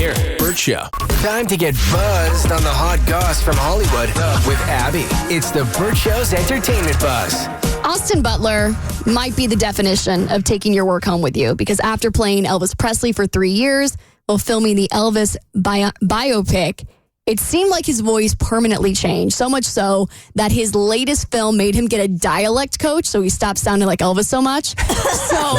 here. Bert Show. Time to get buzzed on the hot goss from Hollywood with Abby. It's the Bert Show's Entertainment Buzz. Austin Butler might be the definition of taking your work home with you, because after playing Elvis Presley for 3 years while filming the Elvis biopic, it seemed like his voice permanently changed, so much so that his latest film made him get a dialect coach so he stopped sounding like Elvis so much. So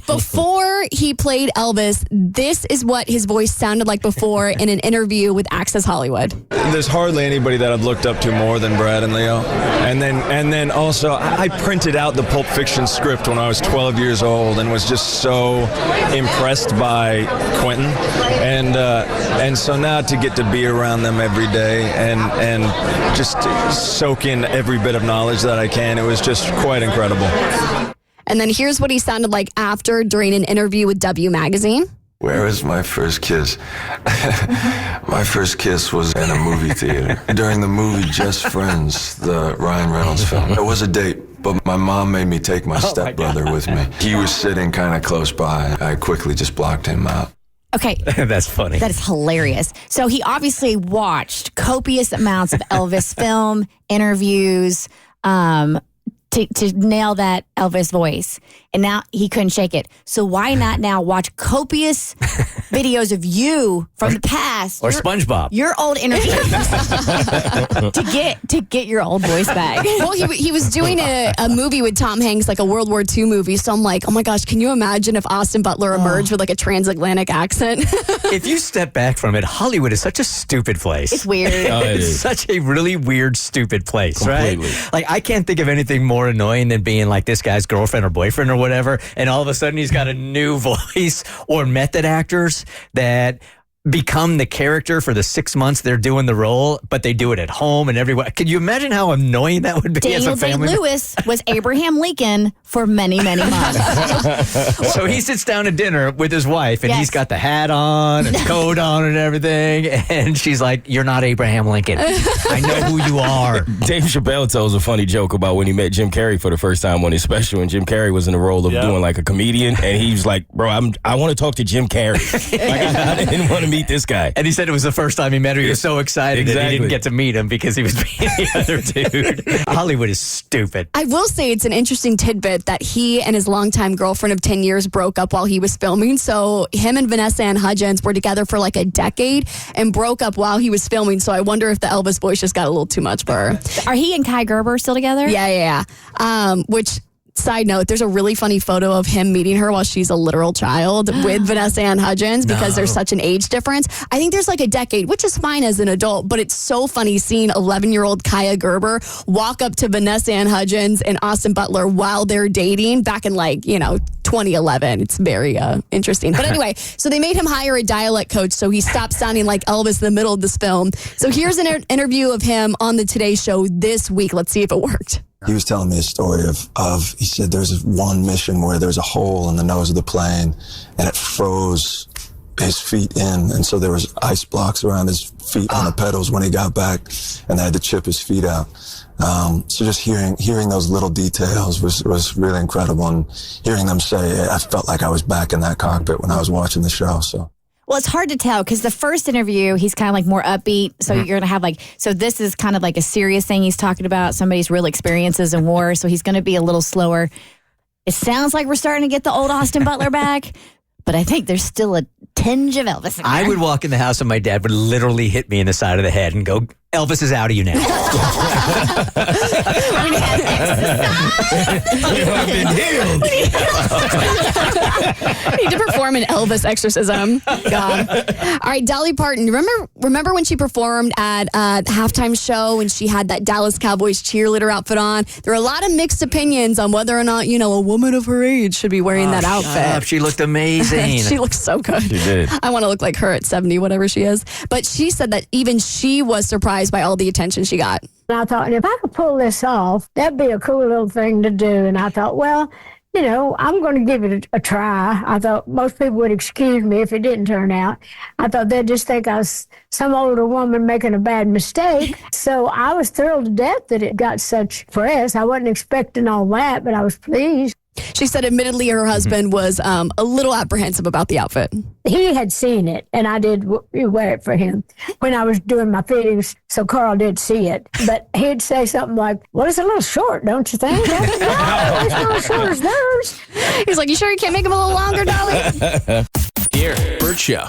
before he played Elvis, this is what his voice sounded like before in an interview with Access Hollywood. There's hardly anybody that I've looked up to more than Brad and Leo. And then also, I printed out the Pulp Fiction script when I was 12 years old and was just so impressed by Quentin. And so now to get to be around them every day and just soak in every bit of knowledge that I can, it was just quite incredible. And then here's what he sounded like after, during an interview with W Magazine. Where was my first kiss? My first kiss was in a movie theater. During the movie Just Friends, the Ryan Reynolds film. It was a date, but my mom made me take my stepbrother with me. He was sitting kind of close by. I quickly just blocked him out. Okay. That's funny. That is hilarious. So he obviously watched copious amounts of Elvis film, interviews, to nail that Elvis voice. And now he couldn't shake it. So why not now watch copious videos of you from the past? Or SpongeBob. Your old interviews to get your old voice back. Well, he was doing a movie with Tom Hanks, like a World War II movie. So I'm like, oh my gosh, can you imagine if Austin Butler emerged with like a transatlantic accent? If you step back from it, Hollywood is such a stupid place. It's weird. It's such a really weird, stupid place, Completely. right? Like, I can't think of anything more annoying than being like this guy's girlfriend or boyfriend or whatever, and all of a sudden he's got a new voice, or method actors that become the character for the 6 months they're doing the role, but they do it at home and everywhere. Can you imagine how annoying that would be as a Daniel family? Day-Lewis was Abraham Lincoln for many, many months. So he sits down to dinner with his wife, and he's got the hat on and coat on and everything, and she's like, "You're not Abraham Lincoln. I know who you are." Dave Chappelle tells a funny joke about when he met Jim Carrey for the first time on his special, and Jim Carrey was in the role of doing like a comedian, and he was like, "Bro, I want to talk to Jim Carrey. Like, I didn't want to meet this guy." And he said it was the first time he met her. He was so excited that he didn't get to meet him because he was being the other dude. Hollywood is stupid. I will say it's an interesting tidbit that he and his longtime girlfriend of 10 years broke up while he was filming. So him and Vanessa Ann Hudgens were together for like a decade and broke up while he was filming. So I wonder if the Elvis voice just got a little too much for her. Are he and Kai Gerber still together? Yeah. Which... Side note, there's a really funny photo of him meeting her while she's a literal child with Vanessa Ann Hudgens because there's such an age difference. I think there's like a decade, which is fine as an adult, but it's so funny seeing 11-year-old Kaya Gerber walk up to Vanessa Ann Hudgens and Austin Butler while they're dating back in 2011. It's very interesting. But anyway, so they made him hire a dialect coach so he stopped sounding like Elvis in the middle of this film. So here's an interview of him on the Today Show this week. Let's see if it worked. He was telling me a story of he said there's one mission where there's a hole in the nose of the plane and it froze his feet in, and so there was ice blocks around his feet on the pedals when he got back, and they had to chip his feet out. So just hearing those little details was really incredible, and hearing them say, I felt like I was back in that cockpit when I was watching the show. So. Well, it's hard to tell because the first interview, he's kind of like more upbeat. So you're going to have so this is kind of like a serious thing he's talking about, somebody's real experiences in war. So he's going to be a little slower. It sounds like we're starting to get the old Austin Butler back, but I think there's still a tinge of Elvis in there. I would walk in the house and my dad would literally hit me in the side of the head and go, "Elvis is out of you now." You have been healed. We need to perform an Elvis exorcism. God. All right, Dolly Parton. Remember when she performed at the halftime show and she had that Dallas Cowboys cheerleader outfit on? There are a lot of mixed opinions on whether or not, a woman of her age should be wearing that outfit. She looked amazing. She looks so good. She did. I want to look like her at 70, whatever she is. But she said that even she was surprised by all the attention she got. And I thought, if I could pull this off, that'd be a cool little thing to do. And I thought, well, I'm going to give it a try. I thought most people would excuse me if it didn't turn out. I thought they'd just think I was some older woman making a bad mistake. So I was thrilled to death that it got such press. I wasn't expecting all that, but I was pleased. She said, admittedly, her husband was a little apprehensive about the outfit. He had seen it, and I did wear it for him when I was doing my fittings, so Carl did see it. But he'd say something like, well, it's a little short, don't you think? No, it's not as short as those. He's like, you sure you can't make him a little longer, darling? Here, Bert Show.